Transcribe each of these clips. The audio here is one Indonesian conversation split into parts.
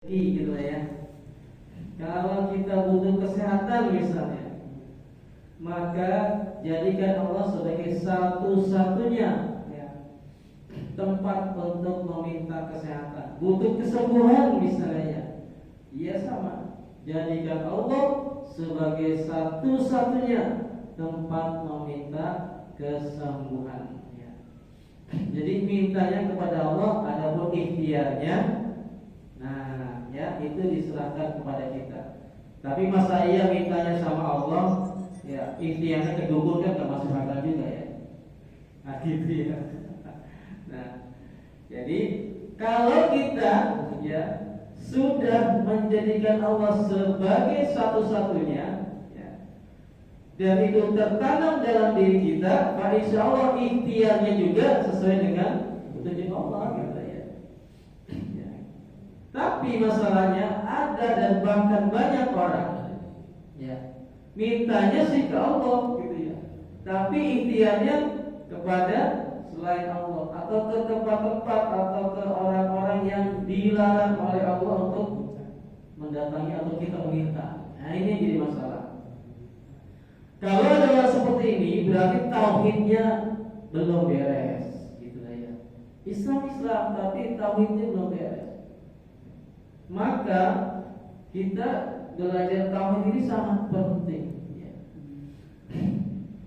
Gitu ya. Kalau kita butuh kesehatan misalnya, maka jadikan Allah sebagai satu-satunya tempat untuk meminta kesehatan. Butuh kesembuhan misalnya, ya sama. Jadikan Allah sebagai satu-satunya tempat meminta kesembuhan. Jadi mintanya kepada Allah, adapun ikhtiarnya, nah ya itu diserahkan kepada kita. Tapi masa iya mintanya sama Allah, ya ikhtiarnya ke dukun kan gak masuk akal juga ya. Nah gitu ya. Nah jadi kalau kita ya sudah menjadikan Allah sebagai satu-satunya, dan itu tertanam dalam diri kita, maka insya Allah ikhtiarnya juga sesuai dengan petunjuk Allah gitu ya. Tapi masalahnya ada dan bahkan banyak orang mintanya sih ke Allah gitu ya, tapi ikhtiarnya kepada selain Allah atau ke tempat-tempat atau ke orang-orang yang dilarang oleh Allah untuk mendatangi atau kita meminta. Nah ini jadi masalah. Kalau ada seperti ini berarti tauhidnya belum beres, gitu ya. Islam tapi tauhidnya belum beres. Maka kita belajar tauhid ini sangat penting.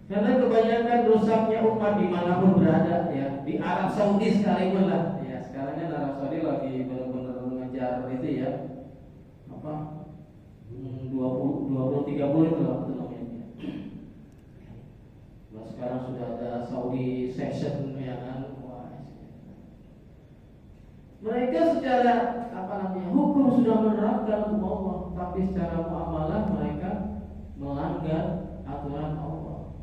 Karena kebanyakan rusaknya umat dimanapun berada, ya di Arab Saudi sekalipun lah, ya sekarang kan Arab Saudi lagi benar-benar mengejar itu ya, apa 20-30 itu lah betul. Sekarang sudah ada Saudi section ya kan. Mereka secara hukum sudah menerapkan hukum Allah, tapi secara muamalah mereka melanggar aturan Allah.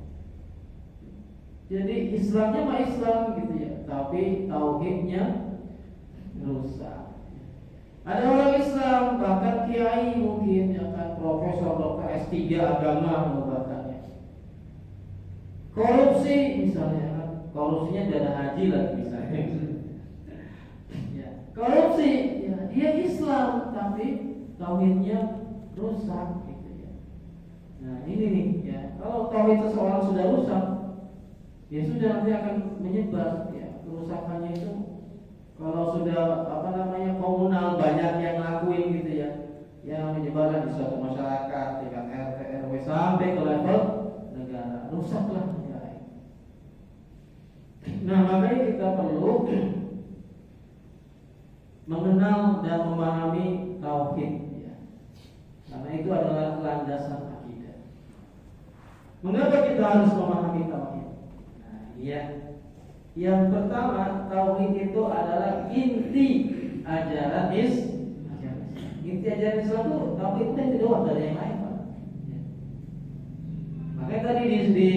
Jadi Islamnya mah Islam gitu ya, tapi tauhidnya rusak. Ada orang Islam bahkan kiai mungkin ya kan, profesor, dokter S3 agama bahkan korupsi misalnya kan, korupsinya dana haji lagi misalnya. Ya, korupsi, ya, dia Islam tapi tauhidnya rusak gitu ya. Nah ini nih ya, kalau tauhid seseorang sudah rusak, ya sudah nanti akan menyebar ya kerusakannya itu. Kalau sudah komunal banyak yang ngakuin gitu ya, yang menyebarkan di suatu masyarakat tingkat RT RW sampai ke level negara, rusaklah. Nah makanya kita perlu mengenal dan memahami tauhid ya. Karena itu adalah landasan akidah. Mengapa kita harus memahami tauhid? Nah ya, yang pertama tauhid itu adalah inti ajaran Islam. Inti ajaran Islam itu tauhid itu yang kedua dari yang lain. Makanya tadi di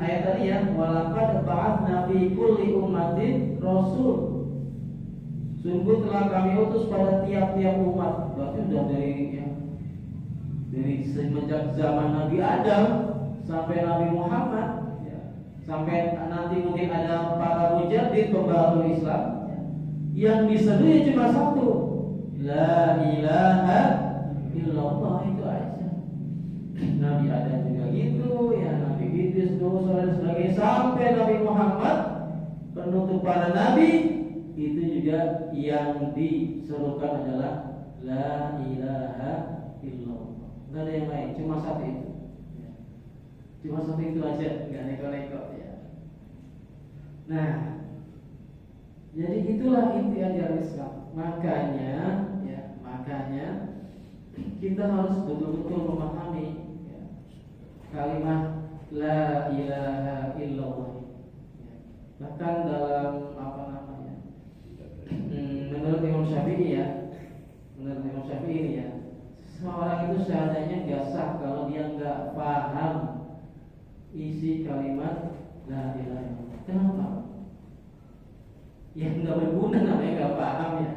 ayat tadi ya, walaqad ba'atsna fi kulli ummatin rasul. Sungguh telah kami utus pada tiap-tiap umat. Berarti sudah dari semenjak zaman Nabi Adam sampai Nabi Muhammad ya. Sampai nanti mungkin ada para mujaddid pembaharu Islam ya. Yang diserunya cuma satu, la ilaha illallah, itu aja. Nabi Adam juga gitu ya, Nabi Idris, Nuh dan sebagainya, sampai Nabi Muhammad penutup para nabi, itu juga yang diserukan adalah la ilaha illallah. Nggak ada yang lain, cuma satu itu ya. Cuma satu itu aja, nggak neko-neko ya. Nah jadi itulah inti ajaran Islam. Makanya kita harus betul-betul memahami kalimat la ilaha illallah. Bahkan dalam menurut Imam Syafi'i ini ya, seorang itu seadanya nggak sah kalau dia nggak paham isi kalimat la ilaha illallah. Kenapa? Ya nggak berguna, namanya nggak paham ya.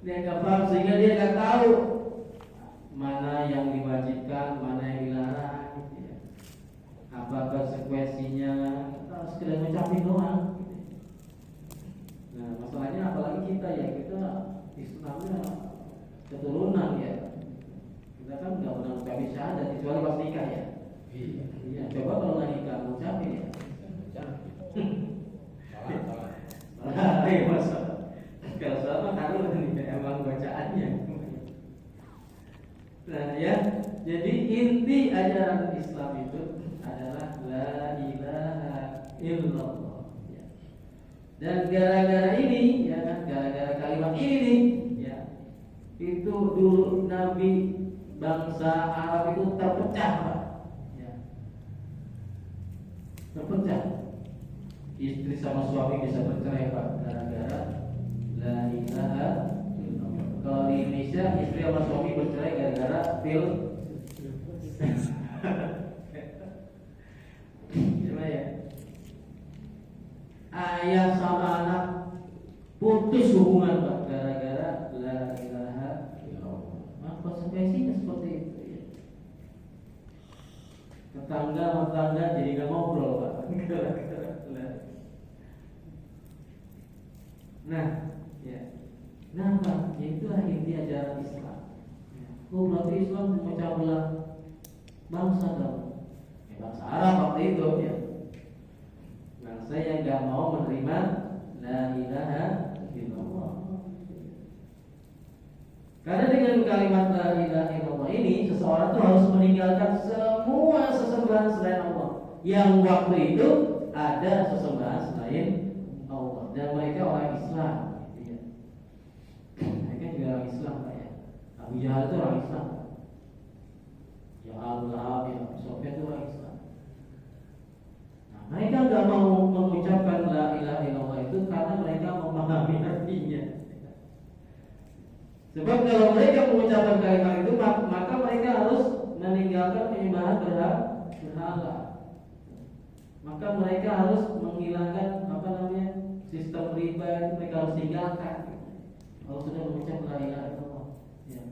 Dia nggak paham sehingga dia nggak tahu mana yang diwajibkan, mana yang dilarang. Apa konsekuensinya, kita sekedar mencapai doang. Nah masalahnya apalagi kita ya, kita Islamnya Iya, coba kalau nggak nikah ngucapin ya. Salah, iya masalah. Kalau salah taruh nih emang bacaannya. Nah ya, jadi inti ajaran Islam itu adalah la ilaha illallah. Ya. Dan gara-gara ini, ya kan, gara-gara kalimat ini nih, ya, itu dulu Nabi bangsa Arab itu terpecah, Pak. Ya. Terpecah. Istri sama suami bisa bercerai, Pak, gara-gara la ilaha illallah. Kalau di Indonesia istri sama suami bercerai gara-gara pil. Gimana ya? Ayah sama anak putus hubungan, Pak, gara-gara la ilaha illallah. Konsekuensinya seperti itu ya. Tetangga jadi nggak ngobrol, Pak. Nah, ya. Kenapa? Ya itulah inti ajaran Islam. Ya. Oh, berarti Islam memecah belah bangsa dong. Ya, bangsa Arab waktu itu ya. Bangsa yang nggak mau menerima la ilaha illallah. Karena dengan kalimat la ilaha illallah ini seseorang itu harus meninggalkan semua sesembahan selain Allah. Yang waktu itu ada sesembahan selain Allah dan mereka orang Islam. Gitu ya. Mereka juga orang Islam, Pak ya. Abu Jahal itu orang Islam. Yang Abu Lahab, yang Abu Sufyan itu orang Islam. Nah, mereka nggak mau mengucapkan la ilaha illallah itu karena mereka memahami artinya. Sebab kalau mereka mengucapkan kalimat itu, maka mereka harus meninggalkan penyembahan berhala. Maka mereka harus menghilangkan sistem riba itu mereka harus tinggalkan. Kalau sudah mengucapkan la ilaha illallah, ya.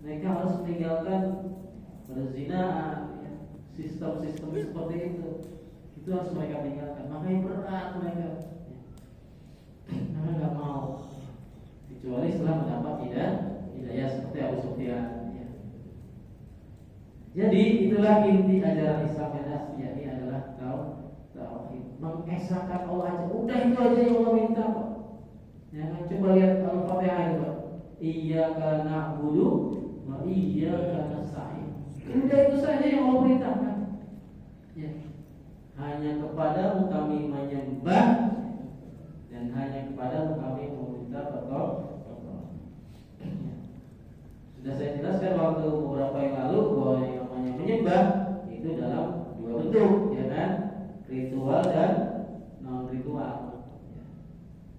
Mereka harus meninggalkan perzinaan, ya. Sistem-sistem seperti itu harus mereka tinggalkan. Makanya berat mereka, ya. Karena nggak mau, kecuali setelah mendapat hidayah seperti Abu Sufyan. Ya. Jadi itulah inti ajaran Islam yang asli adalah tauhid, mengesahkan Allah aja. Udah itu aja yang Allah minta, Pak. Ya, coba lihat Al-Fatihah itu, Pak. Iyyaka na'budu wa iyyaka nasta'in. Udah itu saja yang Allah perintahkan. Ya. Hanya kepadamu kami menyembah dan hanya kepadamu kami meminta pertolongan. Ya. Sudah saya jelaskan waktu beberapa yang lalu bahwa yang namanya menyembah itu dalam dua bentuk, ya kan? Ritual dan non ritual.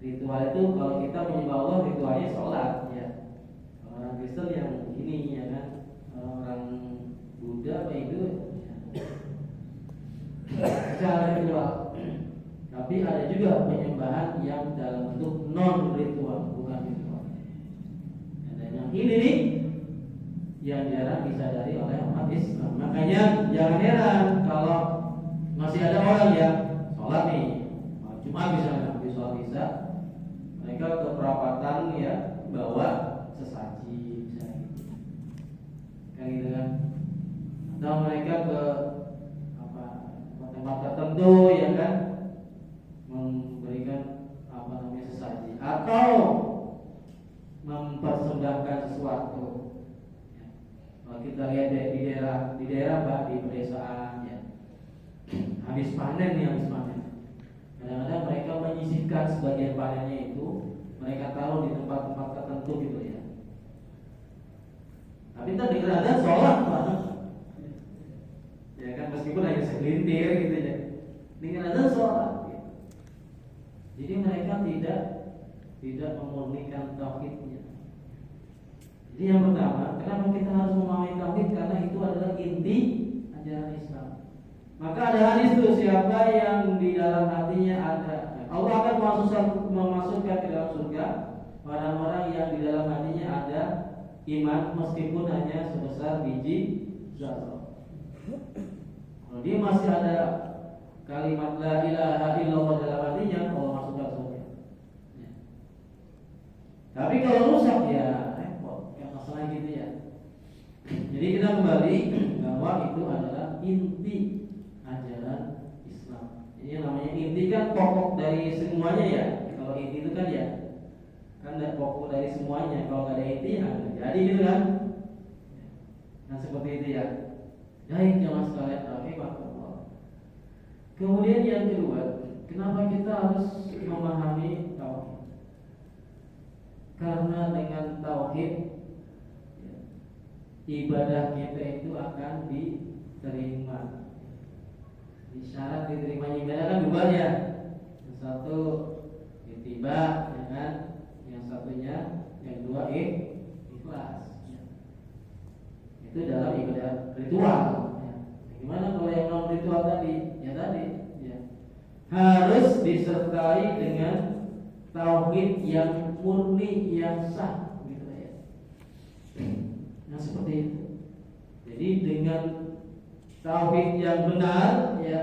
Ritual itu kalau kita menyembah Allah ritualnya sholat, ya. Orang Kristen yang ini, ya kan, orang Buddha apa itu, ya. Secara ritual. Tapi ada juga penyembahan yang dalam bentuk non ritual, bukan ritual. Dan yang ini nih yang jarang disadari oleh umat Islam. Makanya jangan heran kalau masih ada orang yang sholat nih, Jumat misalnya, habis sholat isya, mereka ke perapatan ya bawa sesaji misalnya gitu, kan gitu kan? Atau mereka ke tempat tertentu ya kan, memberikan sesaji atau mempersembahkan sesuatu. Ya. Kalau kita lihat di daerah Pak, di pedesaan ya. Habis panen. Kadang-kadang mereka menyisihkan sebagian panennya itu, mereka taruh di tempat-tempat tertentu gitu ya. Tapi tadi ada sholat, Pak. Ya kan, meskipun hanya segelintir gitu ya. Dengan ada sholat. Gitu. Jadi mereka tidak memurnikan tauhidnya. Jadi yang pertama, kenapa kita harus memahami tauhid? Karena itu adalah inti ajaran Islam. Maka ada hadis itu, siapa yang di dalam hatinya ada, Allah akan memasukkan ke dalam surga orang-orang yang di dalam hatinya ada iman meskipun hanya sebesar biji zarah. Kalau dia masih ada kalimat la ilaha illallah dalam hatinya, Allah masukkan surga. Ya. Tapi kalau rusak ya repot, kayak masalah gitu ya. Jadi kita kembali bahwa itu adalah inti semuanya. Kalau nggak ada inti ya nggak jadi gitu kan. Nah seperti itu ya. Baik jamaah sekalian, rahimakumullah. Kemudian yang kedua, kenapa kita harus memahami tauhid? Karena dengan tauhid ya, ibadah kita itu akan diterima. Syarat diterimanya ibadah kan dua ya. Yang satu ittiba, ya kan? Yang satunya, yang dua ikhlas. Ya. Itu dalam ibadah ritual. Ya. Gimana kalau yang non ritual tadi? Ya tadi, ya. Harus disertai dengan tauhid yang murni, yang sah, gitu ya. Nah seperti itu. Jadi dengan tauhid yang benar, ya,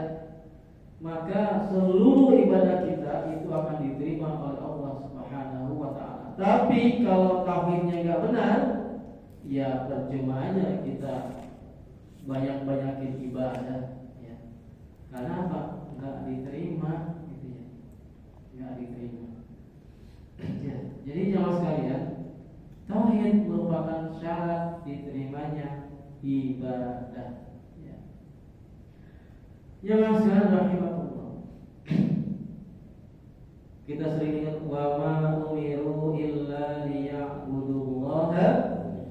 maka seluruh ibadah kita itu akan diterima oleh Allah Subhanahu wa taala. Tapi kalau tauhidnya enggak benar, ya percuma aja kita banyak-banyakin ibadah, ya. Karena apa? Enggak diterima gitu ya. Enggak diterima. Ya, jadi jamaah sekalian, tauhid merupakan syarat diterimanya ibadah. Ya masalah rahimahullah. Kita sering ingat wa ma umiru illa liya'budullaha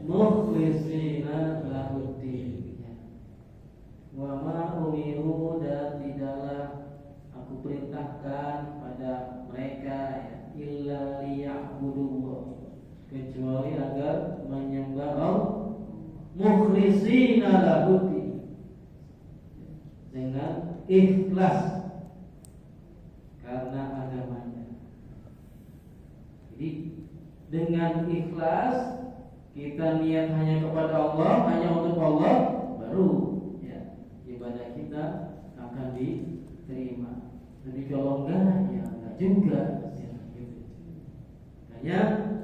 mukhlishina lahuddin. Wa ma umiru, dan tidaklah aku perintahkan pada mereka ya, illa liya'budullah, kecuali agar menyembah Allah mukhlishina lahuddin, dengan ikhlas karena agamanya. Jadi dengan ikhlas kita niat hanya kepada Allah, hanya untuk Allah, baru ya ibadah kita akan diterima. Tapi kalau enggak, ya enggak juga. Ya, gitu. Makanya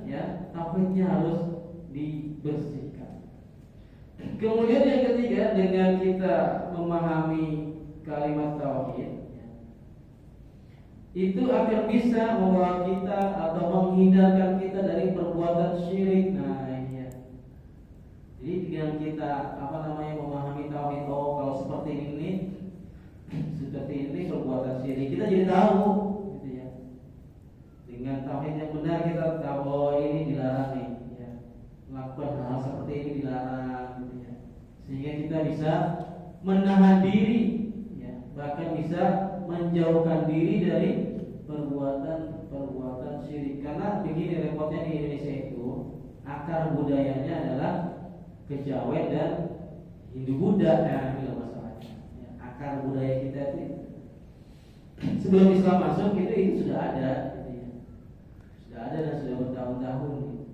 ya tauhidnya harus dibersihkan. Kemudian yang ketiga, dengan kita memahami kalimat tauhid ya, itu akan bisa membawa kita atau menghindarkan kita dari perbuatan syirik. Nah ini ya. Jadi dengan kita memahami tauhid, oh kalau seperti ini perbuatan syirik, kita jadi tahu gitu ya. Dengan tauhid yang benar kita tahu, oh ini dilarang nih ya. Melakukan hal seperti ini dilarang gitu ya. Sehingga kita bisa menahan diri ya, bahkan bisa menjauhkan diri dari perbuatan syirik. Karena begini repotnya di Indonesia itu, akar budayanya adalah kejawen dan Hindu Buddha. Nah, ini masalahnya ya, akar budaya kita itu sebelum Islam masuk itu sudah ada gitu ya. Sudah ada dan sudah bertahun-tahun gitu.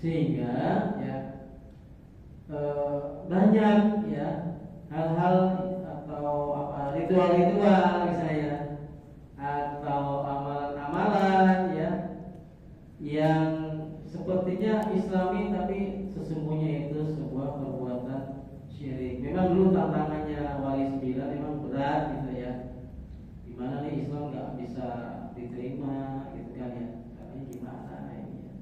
Sehingga ya banyak ya hal-hal atau ritual-ritual misalnya, atau amalan-amalan ya yang sepertinya Islami tapi sesungguhnya itu sebuah perbuatan syirik. Memang dulu tantangannya Wali 9 memang berat gitu ya. Gimana nih Islam nggak bisa diterima gitu kan ya? Tapi gimana ini ya?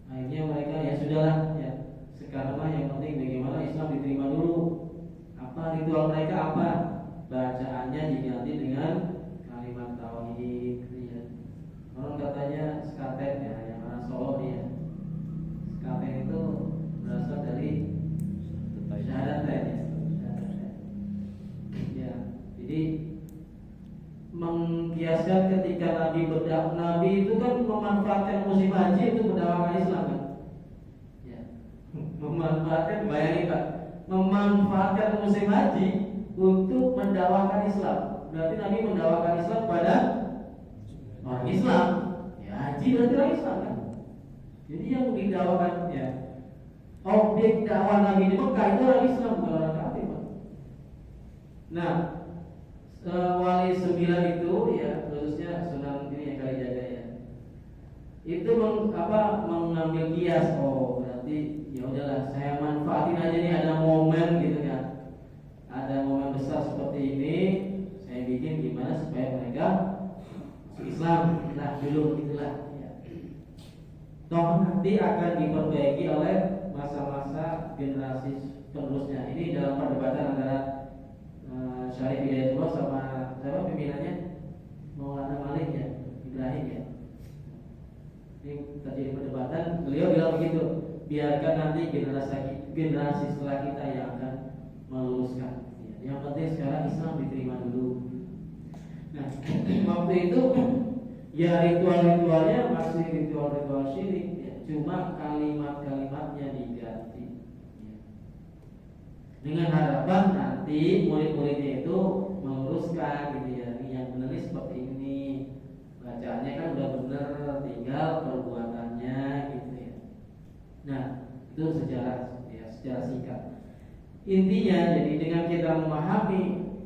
Akhirnya mereka ya sudahlah ya. Sekarang yang penting bagaimana Islam diterima dulu. Apa ritual mereka apa? Bacaannya diganti dengan kalimat tauhid ya. Orang katanya sekaten ya, yang orang Solo ya. Sekaten itu berasal dari syahadatain ya. Ya, jadi mengkiaskan ketika Nabi berdakwah, Nabi itu kan memanfaatkan musim haji untuk mendakwakan Islam kan. Memanfaatkan, bayangin Pak, memanfaatkan musim haji untuk mendakwakan Islam. Berarti Nabi mendakwakan Islam pada orang Islam. Ya haji berarti orang Islam kan. Jadi yang didakwakan ya, objek dakwah Nabi di Mekah itu orang Islam, bukan orang kafir Pak. Nah, Wali 9 itu ya, khususnya Sunan ini yang Kalijaga ya, itu mengambil kias, oh berarti ya udahlah saya manfaatin aja nih, ada momen gitu kan, ada momen besar seperti ini, saya bikin gimana supaya mereka masuk Islam, nah dulu gitulah ya. toh nanti akan diperbaiki oleh masa-masa generasi penerusnya. Ini dalam perdebatan antara Syarif Hidayatullah sama siapa pimpinannya, Maulana Malik ya, Ibrahim ya. Ini terjadi perdebatan. Beliau bilang begitu, biarkan nanti generasi setelah kita yang akan meluruskan. Yang penting sekarang Islam diterima dulu. Nah, waktu itu ya ritual-ritualnya masih ritual-ritual syirik ya. Cuma kalimat-kalimatnya diganti ya. Dengan harapan nanti murid-muridnya itu meluruskan gitu ya. Yang benar ini seperti ini, bacaannya kan udah benar, tinggal perbuatannya gitu ya. Nah, itu sejarah ya, secara singkat. Intinya jadi dengan kita memahami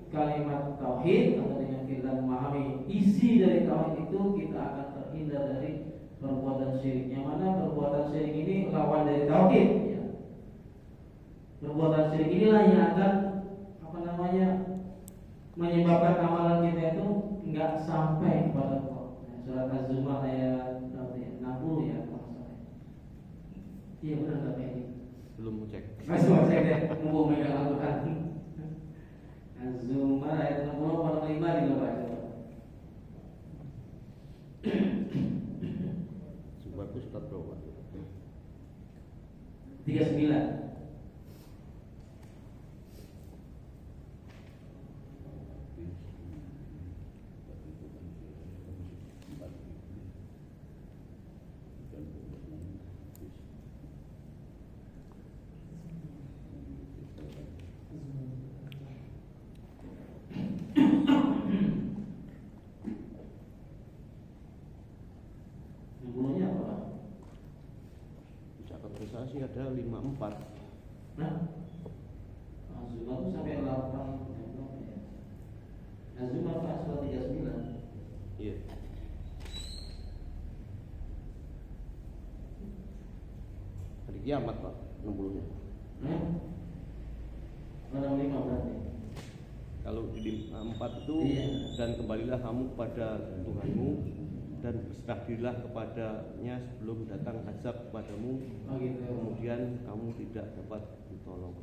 kalimat tauhid atau dengan kita memahami isi dari tauhid itu, kita akan terhindar dari perbuatan syirik. Yang mana perbuatan syirik ini lawan dari tauhid ya. Perbuatan syirik inilah yang akan menyebabkan amalan kita itu enggak sampai kepada Allah. Surat Az-Zumar ayat 60 ya kalau salah. Iya benar enggak ini? Belum cek. Masih mau cek deh, mumpung megang Al-Quran. Az-Zumar ayat 60 45 juga baca. Zumar itu surat berapa? 39. Sih ada 54. Nah, Az-Zumar itu sampai 8 ya. Az-Zumar pas surat 39. Iya. Hari kiamat Pak, 60-nya. Orang 5 berarti. Kalau di 4 itu iya. Dan kembalilah kamu kepada Tuhanmu dan berserah dirilah kepadanya sebelum datang azab kepadamu. Oh gitu. Kemudian kamu tidak dapat ditolong.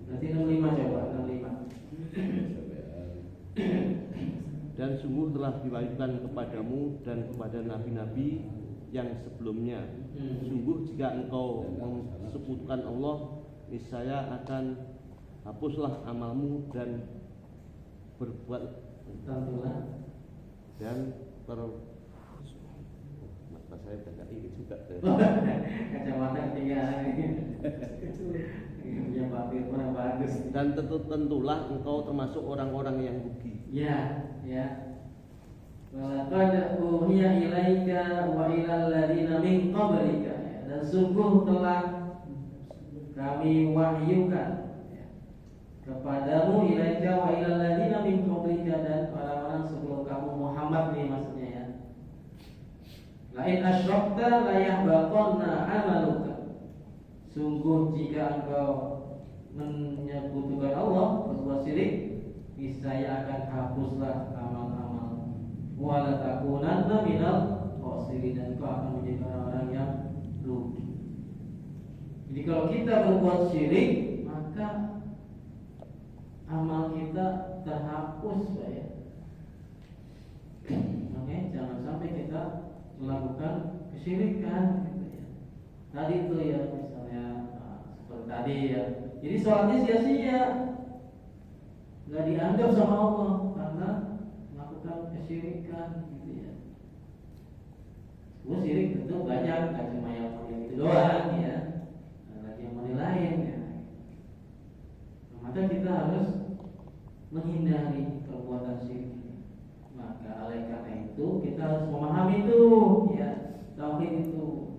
Berarti 65 coba, 65. Dan sungguh telah diwahyukan kepadamu dan kepada nabi-nabi yang sebelumnya. Sungguh jika engkau mensekutukan Allah, niscaya akan hapuslah amalmu dan berbuat dan mata saya udah ini juga. Kacamata ketinggalan ini. Yang papir kurang bagus. Dan tentulah engkau termasuk orang-orang yang rugi. Ya, ya. Walaqad uhiya ilaika wa ilal ladzina min qablika. Dan sungguh telah kami wahyukan kepadamu ilaika wa ilal ladzina min qablika, dan orang-orang sebelum kamu Muhammad nih maksudnya ya. La in asyrakta la yahbatanna amaluka. Sungguh jika engkau menyekutukan Allah, berbuat syirik, niscaya akan hapuslah amal-amal. Wa la takunanna minal khasirin, dan engkau akan menjadi orang-orang yang rugi. Jadi kalau kita berbuat syirik, maka amal kita terhapus, Pak ya. Oke, jangan sampai kita melakukan kesyirikan gitu ya. Tadi itu ya misalnya seperti tadi ya. Jadi sholatnya sia-sia, nggak dianggap sama Allah karena melakukan kesyirikan gitu ya. Syirik tentu banyak, nggak cuma yang model itu doang ya, lagi yang model lain ya. Maka kita harus menghindari perbuatan syirik. Maka oleh karena itu kita harus memahami itu ya, tauhid itu.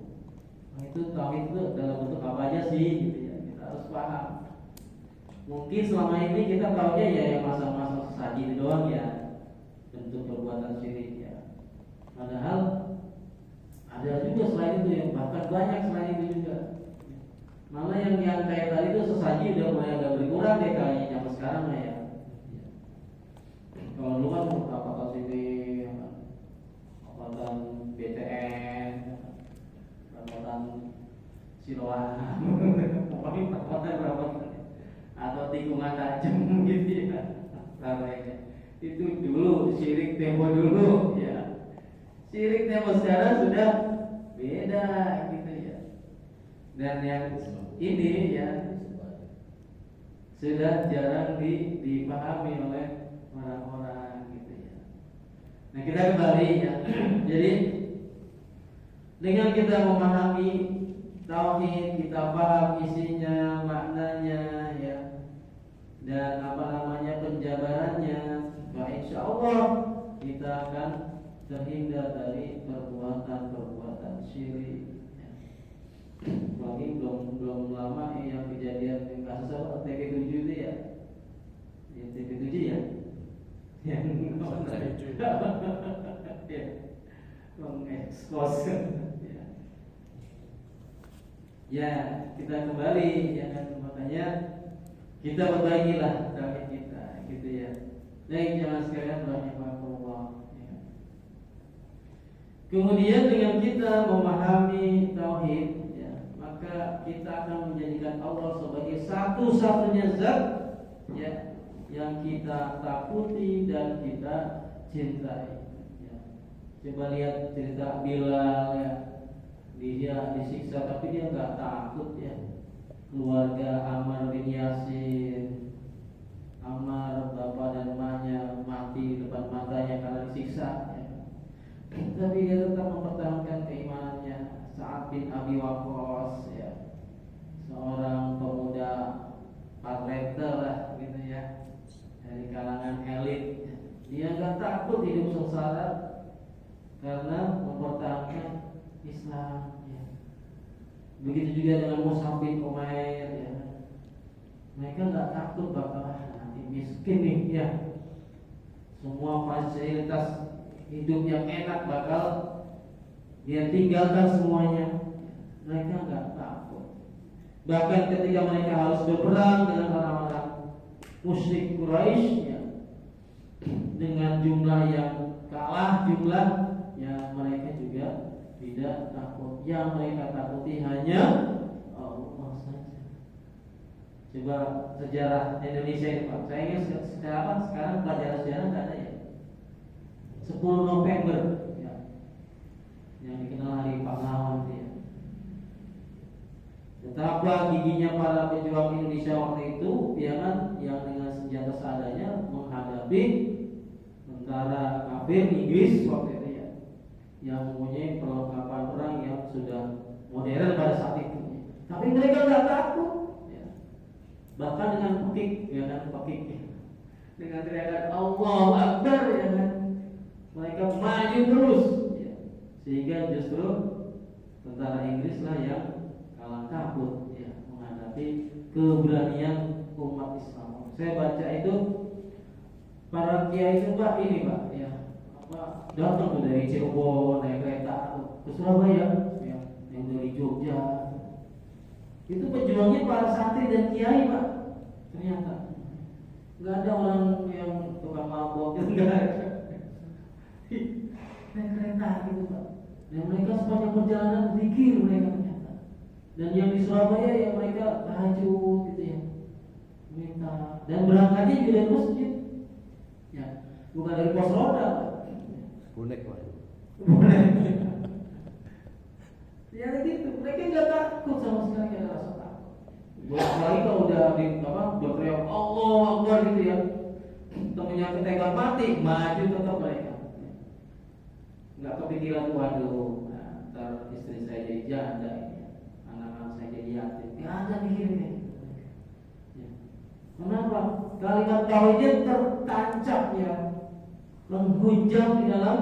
Itu tauhid itu dalam bentuk apa aja sih gitu ya. Kita harus paham. Mungkin selama ini kita tahunya ya yang masa-masa sesaji itu doang ya, bentuk perbuatan syirik ya. Padahal ada juga selain itu, yang bahkan banyak selain itu juga. Malah yang kayak tadi itu sesaji udah mulai agak berkurang deh kayaknya zaman sekarang lah ya. Kalau dulu kan apa sini, apa BTN, apa Siloam, pokoknya berapa atau tikungan tajam gitu ya, itu dulu syirik tempo dulu ya. Syirik tempo sekarang sudah beda gitu ya. Dan yang ini ya sudah jarang dipahami oleh orang-orang gitu ya. Nah kita kembali ya. Jadi dengan kita memahami tauhid, kita paham isinya, maknanya ya, dan penjabarannya, maka insya Allah kita akan terhindar dari perbuatan syirik. Lagi belum lama yang kejadian yang kasus TP7 itu ya, TP7 ya, yang mengekspos ya, kita kembali ya kan, makanya kita berbaikilah tauhid kita gitu ya. Baik jemaah sekalian rahimakumullah ya. Kemudian dengan kita memahami tauhid ya, maka kita akan menjadikan Allah sebagai satu-satunya zat ya yang kita takuti dan kita cintai ya. Coba lihat cerita Bilal ya, dia disiksa tapi dia nggak takut ya. Keluarga Ammar bin Yasir, Ammar bapak dan emaknya mati di depan matanya karena disiksa ya. Tapi dia tetap mempertahankan keimanannya. Sa'ad bin Abi Waqqas ya, seorang pemuda patriarkal lah gitu ya, dari kalangan elit ya. Dia nggak takut hidup sengsara karena mempertahankan Islam ya. Begitu juga dengan Mus'ab bin Umair ya. Mereka nggak takut bakal nanti miskin nih ya. Semua fasilitas hidup yang enak bakal dia tinggalkan semuanya. Mereka nggak takut. Bahkan ketika mereka harus berperang dengan orang-orang musyrik Quraisy ya, dengan jumlah yang kalah jumlah ya, mereka juga tidak takut. Yang mereka takuti hanya Allah saja. Coba sejarah Indonesia ini Pak. Saya ingin sekarang pelajaran sejarah nggak ada ya. 10 November ya, yang dikenal hari pahlawan ya. Betapa giginya para pejuang Indonesia waktu itu ya kan, yang dengan senjata seadanya menghadapi tentara kafir Inggris waktu itu ya, yang mempunyai perlengkapan perang yang sudah modern pada saat itu. Tapi mereka nggak takut, ya. Bahkan dengan pekik, ya kan, pekik, ya. Dengan teriakan Allahu Akbar, ya kan, mereka maju terus, ya. Sehingga justru tentara Inggris lah yang kalah kabut, ya, menghadapi keberanian umat Islam. Saya baca itu para kiai itu Pak ini Pak, ya. Datang tuh dari Cirebon naik kereta ke Surabaya, ya, yang dari Jogja. Itu pejuangnya para santri dan kiai Pak. Ternyata nggak ada orang yang tukang mabok, nggak ada. Naik kereta gitu Pak. Dan mereka sepanjang perjalanan berpikir mereka ternyata. Dan yang di Surabaya ya mereka tahajud gitu ya, minta. Dan berangkatnya juga dari masjid, ya, bukan dari pos roda Pak. Bonek Pak. Bonek. Ya gitu, mereka nggak takut sama sekali, nggak ada rasa takut. Apalagi kalau udah di berteriak Allah Akbar gitu ya, temennya ketegang mati, maju tetap mereka. Nggak kepikiran waduh, nah, ntar istri saya jadi janda ini, anak-anak saya jadi yatim. Nggak ada mikirnya. Ya. Kenapa? Kalimat tauhidnya tertancap ya, menghujam di dalam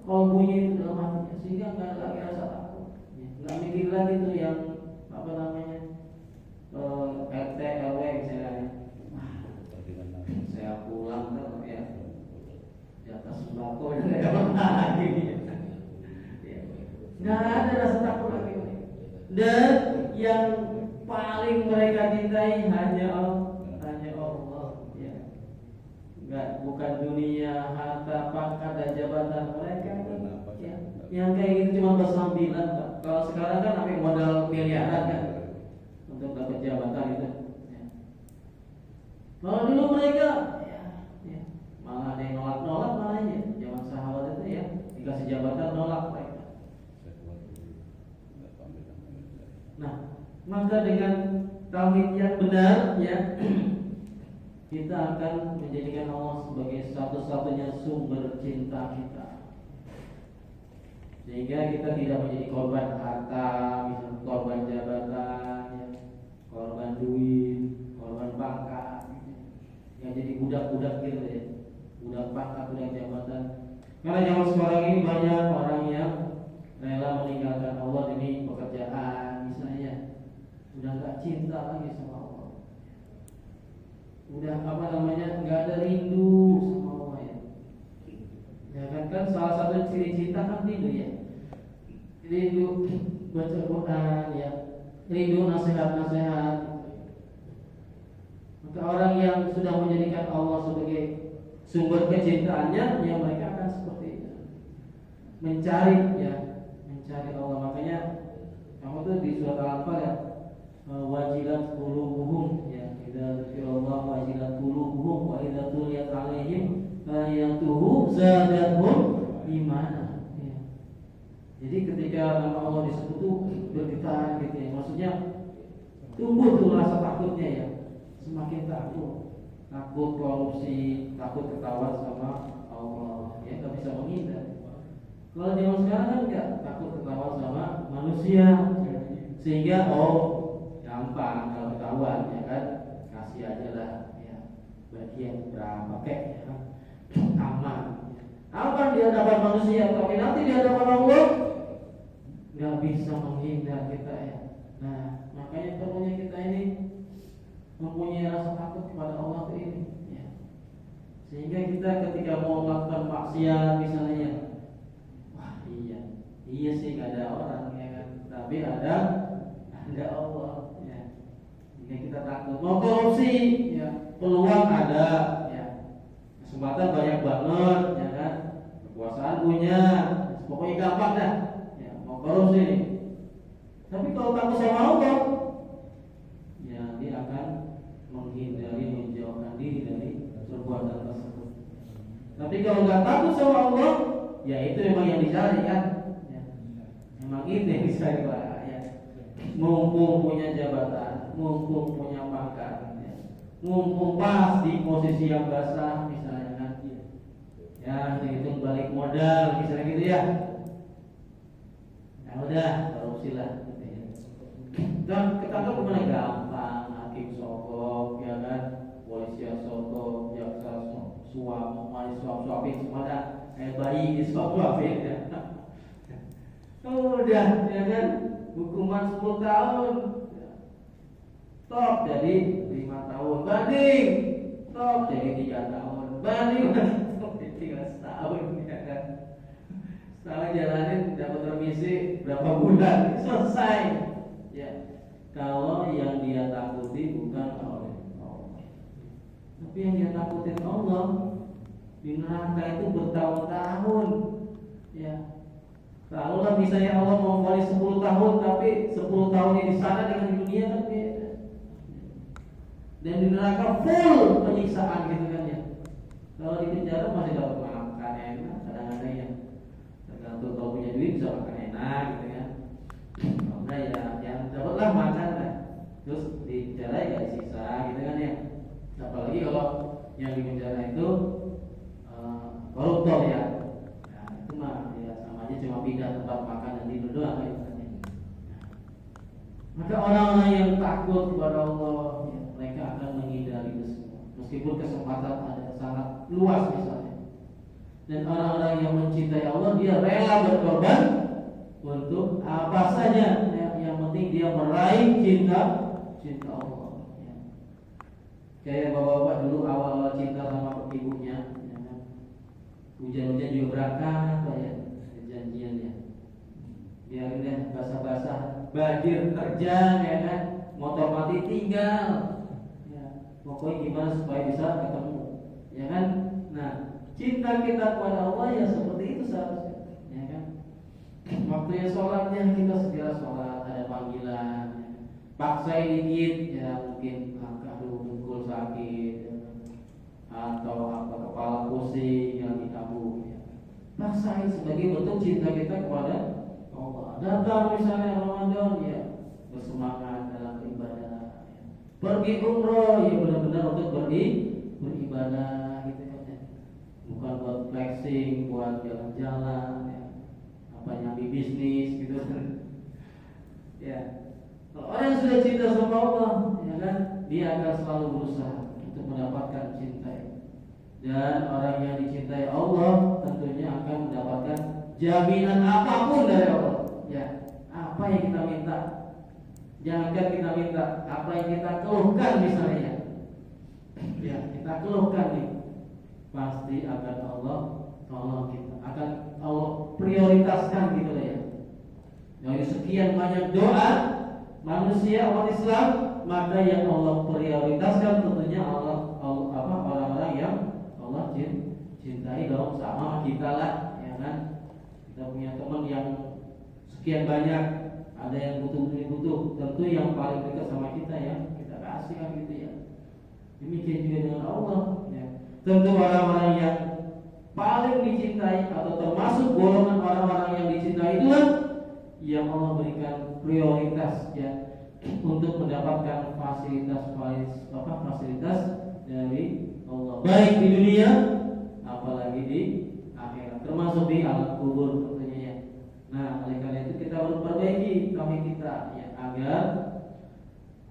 kalbunya itu, dalam hatinya, sehingga nggak ada lagi rasa takut. Ya. Nggak mikir lagi tuh yang apa namanya RT RW misalnya. Saya pulang tuh ya di atas sembako dan nggak dapat lagi. Nggak ada rasa takut lagi. Dan yang paling mereka cintai hanya Allah, ya. Bukan dunia, harta, pangkat dan jabatan mereka. Ya. Yang kayak gitu cuma bersambilan, Pak. Kalau sekarang kan pakai modal miliaran kan untuk dapat jabatan itu. Ya. Kalau dulu mereka ya, malah ada yang nolak-nolak malahnya. Zaman sahabat itu ya dikasih jabatan nolak mereka. Nah, maka dengan tauhid yang benar ya kita akan menjadikan Allah sebagai satu-satunya sumber cinta kita. Sehingga kita tidak menjadi korban harta, misalnya korban jabatan, ya, korban duit, korban pangkat, yang jadi budak-budak gitu ya, budak pangkat, budak jabatan. Karena zaman sekarang ini banyak orang yang rela meninggalkan Allah demi pekerjaan, misalnya, udah nggak cinta lagi sama Allah, udah nggak ada rindu sama Allah ya. Ya kan salah satu ciri cinta kan rindu ya. Rindu baca Quran ya, rindu nasihat-nasihat. Maka orang yang sudah menjadikan Allah sebagai sumber kecintaannya, ya mereka akan seperti itu. Mencari Allah. Makanya kamu tuh di surat Al-Anfal ya, wajilat qulubuhum ya, idza dzikirallah wajilat qulubuhum wa idza tuliyat alaihim ayatuhu zadatuhum imana ya. Jadi ketika nama Allah disebut tuh bergetar gitu ya. Maksudnya tumbuh tuh rasa takutnya ya. Semakin takut korupsi, takut ketahuan sama Allah ya, nggak bisa menghindar. Kalau zaman sekarang kan nggak takut ketahuan sama manusia, sehingga gampang kalau ketahuan ya kan, kasih aja lah ya, bagian berapa kek ya, aman. Aman di hadapan manusia, tapi nanti di hadapan Allah nggak bisa menghindar kita ya. Nah, makanya perlunya kita ini mempunyai rasa takut kepada Allah ini ya. Sehingga kita ketika mau melakukan maksiat misalnya, wah iya sih gak ada orang ya kan, tapi ada Allah ya. Jika kita takut mau korupsi ya, peluang ada ya, kesempatan banyak banget ya kan, kekuasaan punya, pokoknya gampang dah ya, mau korupsi nih. Tapi kalau takut sama Allah ya, dia akan menghindari, menjauhkan diri dari perbuatan tersebut. Tapi kalau nggak takut sama Allah, ya itu memang yang dicari kan ya. Memang itu yang dicari Pak ya. Mumpung punya jabatan, mumpung punya pangkat ya. Mumpung pas di posisi yang basah misalnya kan ya, dihitung balik modal misalnya gitu ya. Nah udah, korupsi lah gitu ya. Dan ketangkap kemana gampang, hakim sogok ya kan, polisi sogok, jaksa suap, suapin semua dah, kayak bayi disuap-suapin ya. Udah ya kan, hukuman 10 tahun top jadi 5 tahun, banding top jadi 3 tahun, banding top jadi 3 tahun ya kan. Setelah jalanin dapat remisi berapa bulan selesai ya. Kalau yang dia takuti bukan oleh Allah, tapi yang dia takutin Allah, di neraka itu bertahun-tahun ya. Kalau lah misalnya Allah mau vonis 10 tahun, tapi 10 tahunnya di sana dengan di dunia kan beda. Dan di neraka full penyiksaan gitu kan ya. Kalau di penjara masih dapat makan enak, kadang-kadang ya. Tergantung kalau punya duit bisa makan enak gitu kan. Nah ya, yang dapatlah makan lah. Terus di penjara ya sisa gitu kan ya. Apalagi kalau yang di penjara itu koruptor ya. Nah itu mah ya sama aja, cuma pindah tempat makan dan tidur doang gitu kan ya. Maka orang-orang yang takut kepada Allah ya, mereka akan menghindari itu semua. Meskipun kesempatan ada sangat luas misalnya. Dan orang-orang yang mencintai Allah, dia rela berkorban untuk apa saja ya, yang penting dia meraih cinta Allah ya. Kayak bapak-bapak dulu awal-awal cinta sama ibunya ya, hujan-hujan juga berangkat ya, janjiannya biarin deh basah-basah, banjir terjang ya kan, motor mati tinggal ya, pokoknya gimana supaya bisa ketemu ya kan. Nah cinta kita kepada Allah ya seperti itu seharusnya ya kan. Waktunya sholatnya kita segera sholat, ada panggilan, paksain dikit ya, mungkin aduh dengkul sakit ya, atau apa kepala pusing yang ditabuh ya. Paksain sebagai bentuk cinta kita kepada Allah. Datang misalnya Ramadan ya, bersemangat dalam beribadah ya. Pergi umroh ya, benar-benar untuk beribadah gitu ya. Bukan buat flexing, buat jalan-jalan ya, apa nyambi bisnis gitu ya. Kalau orang yang sudah cinta sama Allah ya kan, dia akan selalu berusaha untuk mendapatkan cinta. Dan orang yang dicintai Allah tentunya akan mendapatkan jaminan apapun dari Allah ya. Apa yang kita minta, jangankan kita minta, apa yang kita keluhkan misalnya ya, kita keluhkan nih, pasti akan Allah tolong kita, akan Allah prioritaskan gitu ya. Dari sekian banyak doa manusia umat Islam, maka yang Allah prioritaskan tentunya orang-orang yang Allah cintai dong, sama kita lah ya kan. Kita punya teman yang sekian banyak, ada yang butuh, tentu yang paling dekat sama kita ya kita kasih kan gitu ya. Demikian juga dengan Allah ya. Tentu orang-orang yang paling dicintai atau termasuk golongan orang-orang yang dicintai itulah yang Allah berikan prioritas ya untuk mendapatkan fasilitas dari Allah, baik di dunia apalagi di akhirat, termasuk di alam kubur tentunya ya. Nah, oleh karena itu kita harus perbaiki tauhid kita ya, agar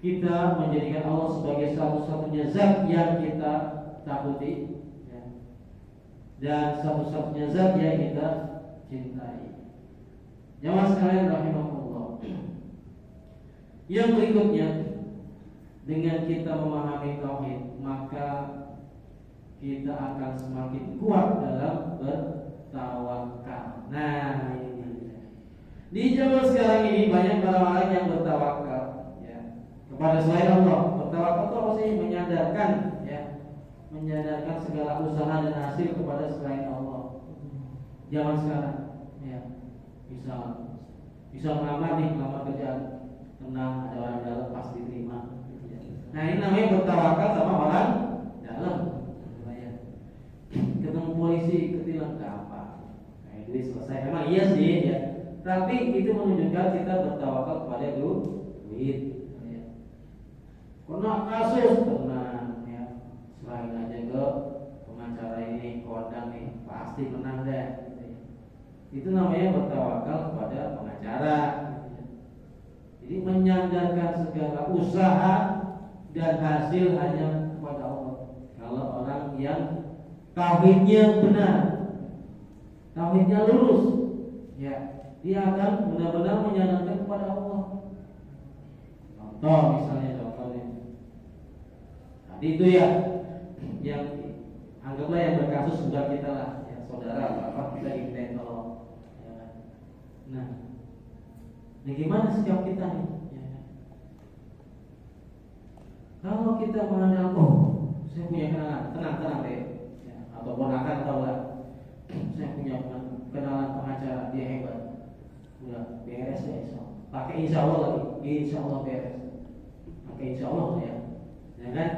kita menjadikan Allah sebagai satu-satunya zat yang kita takuti ya, dan satu-satunya zat yang kita cintai. Jamaah sekalian rahimahullah. Yang berikutnya, dengan kita memahami tauhid, maka kita akan semakin kuat dalam bertawakal. Nah, ini di zaman sekarang ini banyak orang-orang yang bertawakal ya kepada selain Allah. Bertawakal itu apa sih? Menyandarkan segala usaha dan hasil kepada selain Allah. Zaman sekarang ya, bisa melamar kerjaan, tenang, ada orang dalam pasti diterima. Nah, ini namanya bertawakal sama orang dalam. Ketemu polisi ketilang gampang, nah itu selesai. Memang iya sih ya, tapi itu menunjukkan kita bertawakal kepada duit ya. Kena kasus tenang ya, selain aja ke pengacara ini, kodam nih pasti menang deh gitu ya. Itu namanya bertawakal kepada pengacara gitu ya. Jadi menyandarkan segala usaha dan hasil hanya kepada Allah. Kalau orang yang tauhidnya benar, tauhidnya lurus ya, dia akan benar-benar menyandarkan kepada Allah. Contohnya tadi itu ya, yang anggaplah yang berkasus juga kita lah ya, saudara bapak kita diminta tolong ya. Nah, gimana sikap kita nih ya? Kalau kita mengandalkan, saya punya kenalan, tenang deh ya, atau ponakan atau enggak, saya punya kenalan pengacara, dia hebat, udah beres ya, pakai insya Allah lagi, insya Allah beres, pakai insya Allah ya kan?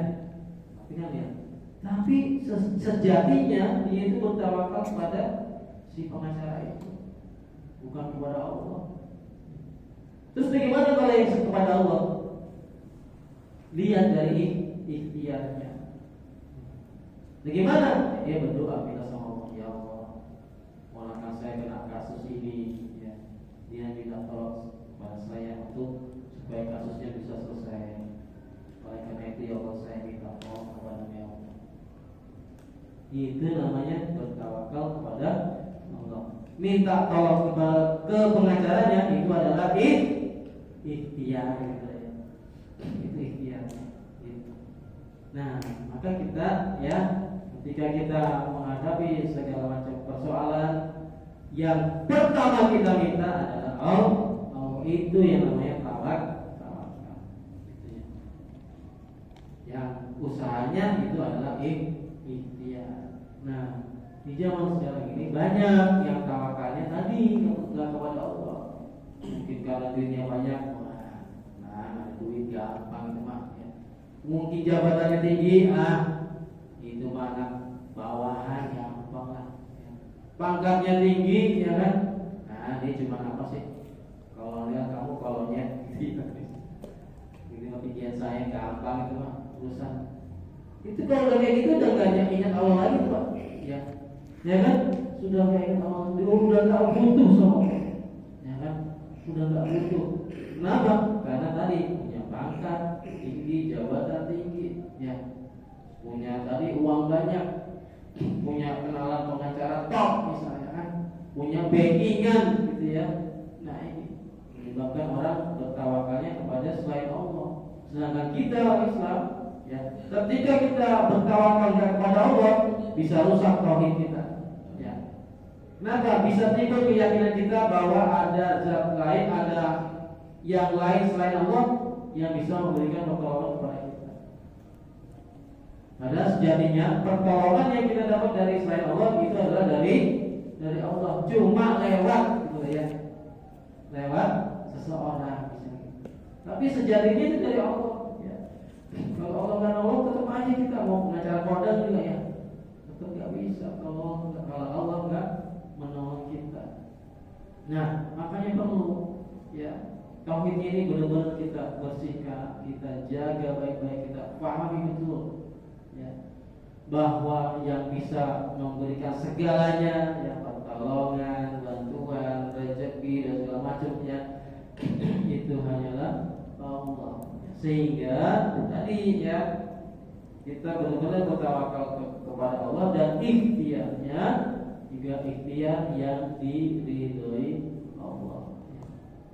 Tapi sejatinya dia itu bertawakal kepada si pengacara itu, bukan kepada Allah. Terus bagaimana kalau yang kepada Allah? Lihat dari ikhtiarnya. Bagaimana? Dia berdoa minta sama Allah, ya Allah, ponakan saya kena kasus ini, ya. Dia minta tolong kepada saya untuk supaya kasusnya bisa selesai. Oleh karena itu ya Allah, saya minta tolong kepada Allah. Itu namanya bertawakal kepada Allah. Minta tolong ke pengacaranya itu adalah ikhtiar gitu ya. Itu ikhtiar. Nah, maka kita ya, ketika kita menghadapi segala macam persoalan, yang pertama kita minta adalah Allah. Itu yang namanya tawakal. Gitu ya. Yang usahanya itu adalah ikhtiar. Nah, Di zaman sekarang ini banyak yang tawakalnya tadi nggak kepada Allah. Mungkin karena duitnya banyak, nah ada duit gampang itu mah. Ya. Mungkin jabatannya tinggi, itu mah anak bawahan gampang lah. Ya. Pangkatnya tinggi, ya kan? Nah dia cuma apa sih? Kalau lihat kamu kolonnya, ini pikiran saya gampang itu mah urusan. Itu kalau udah kayak gitu udah gak ingat Allah lagi tuh, Pak. Ya. Ya kan? Sudah kayak Allah, udah gak butuh sama Allah. Ya kan? Sudah gak butuh. Kenapa? Karena tadi punya pangkat tinggi, jabatan tinggi, ya. Punya tadi uang banyak, punya kenalan pengacara top misalnya kan, punya backingan gitu ya. Nah ini menyebabkan orang bertawakalnya kepada selain Allah. Sedangkan kita orang Islam, ya, ketika kita bertawakal kepada Allah, bisa rusak tauhid kita. Ya. Kenapa? Bisa timbul keyakinan kita bahwa ada zat lain, ada yang lain selain Allah yang bisa memberikan pertolongan kepada kita. Padahal sejatinya pertolongan yang kita dapat dari selain Allah itu adalah dari Allah. Cuma lewat gitu ya. Lewat seseorang misalnya. Tapi sejatinya itu dari Allah. Ya. Kalau Allah nggak nolong, tetap aja kita mau pengacara kodam juga ya, tetap nggak bisa kalau Allah nggak menolong kita. Nah, makanya perlu ya tauhid ini benar-benar kita bersihkan, kita jaga baik-baik, kita pahami betul ya bahwa yang bisa memberikan segalanya ya pertolongan, bantuan, rezeki dan segala macamnya itu hanyalah Allah. Sehingga tadi ya kita benar-benar bertawakal kepada Allah dan ikhtiarnya juga ikhtiar yang diridhoi Allah.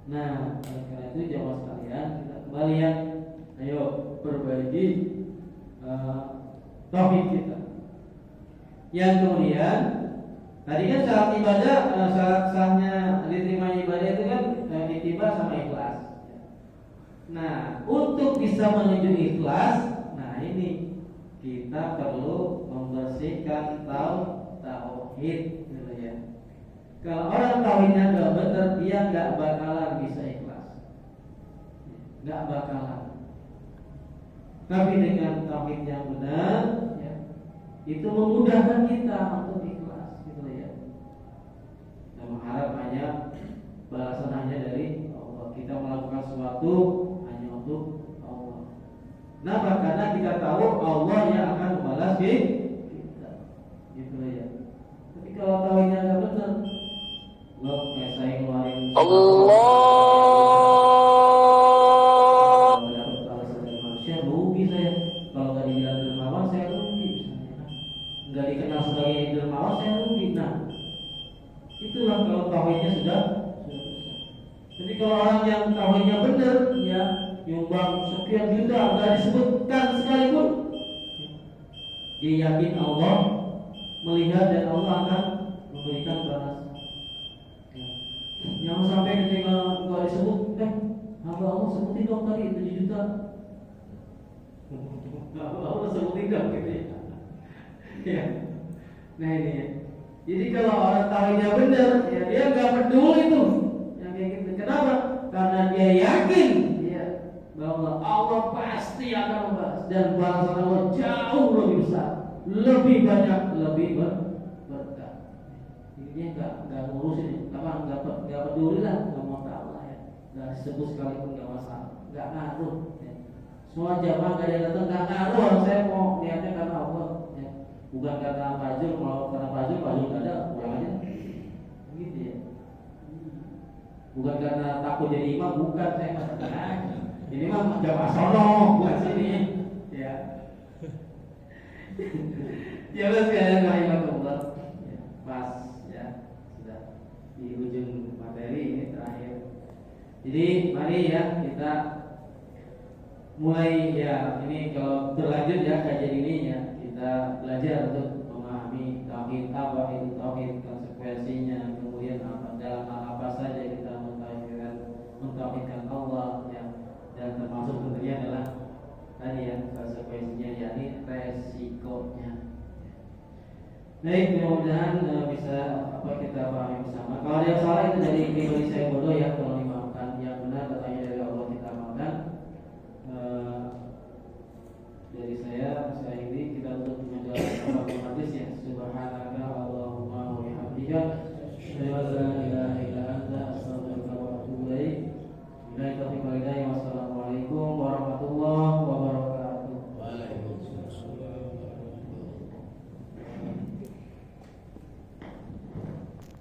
Nah, oleh karena itu jamaah sekalian, kita kembali ya, ayo perbaiki tauhid kita. Yang kemudian tadi kan syarat ibadah, syarat sahnya diterima ibadah itu kan ittiba sama ikhlas. Nah, untuk bisa menuju ikhlas, nah ini kita perlu membersihkan tauhid, gitu ya. Kalau orang tauhidnya nggak benar, dia nggak bakalan bisa ikhlas, nggak bakalan. Tapi dengan tauhid yang benar, ya, itu memudahkan kita untuk ikhlas, gitu ya. Kita mengharap hanya balasan hanya dari Allah. Kita melakukan sesuatu untuk Allah. Kenapa? Karena kita tahu Allah yang akan membalas kita. Gitu ya. Tapi kalau tauhidnya nggak benar, kayak saya ngeluarin Allah. Kalau dapat balasan dari manusia, rugi saya. Kalau nggak dibilang dermawan, saya rugi misalnya. Nggak dikenal sebagai dermawan, saya rugi. Nah, itulah kalau tauhidnya sudah besar. Jadi kalau orang yang tauhidnya benar, ya nyumbang sekian juta nggak disebutkan sekalipun, dia yakin Allah melihat dan Allah akan memberikan balasan. Yang sampai ketika nggak disebut, hamba Allah sebutin dong tadi 7 juta, Allah sebutin dong gitu ya. Ya. Nah ini ya. Jadi kalau orang tauhidnya benar, ya dia nggak peduli tuh yang kayak gitu. Kenapa? Karena dia yakin bahwa Allah pasti akan membalas dan balasan Allah jauh lebih besar, lebih banyak, lebih berkah. Jadi dia nggak ngurusin, nggak peduli lah, nggak mau tahu lah ya, nggak disebut sekalipun nggak masalah, nggak ngaruh. Ya. Semua jamaah nggak ada datang nggak ngaruh. Saya mau niatnya karena Allah, ya. Bukan karena Fajr, kalau karena Fajr nggak ada, pulang aja, gitu ya. Bukan karena takut jadi imam, bukan saya nggak. Ini mah jamaah sono, bukan sini, ya. Ya sekalian rahimahullah. Ya, pas ya, sudah di ujung materi ini terakhir. Jadi mari ya kita mulai ya, ini kalau berlanjut ya kajian ini ya, kita belajar untuk memahami tauhid, apa itu tauhid, konsekuensinya, kemudian apa dalam hal apa saja kita mentauhidkan Allah ya. Dan termasuk tentunya adalah tadi ya konsekuensinya, yakni resikonya. Baik, mudah-mudahan bisa kita pahami bersama. Kalau ada yang salah itu dari pribadi saya bodoh ya, tolong dimaafkan. Yang benar katanya dari Allah kita amalkan. Dari saya ini kita untuk menjawab hadis ya. Subhanaka Allahumma wa bihamdika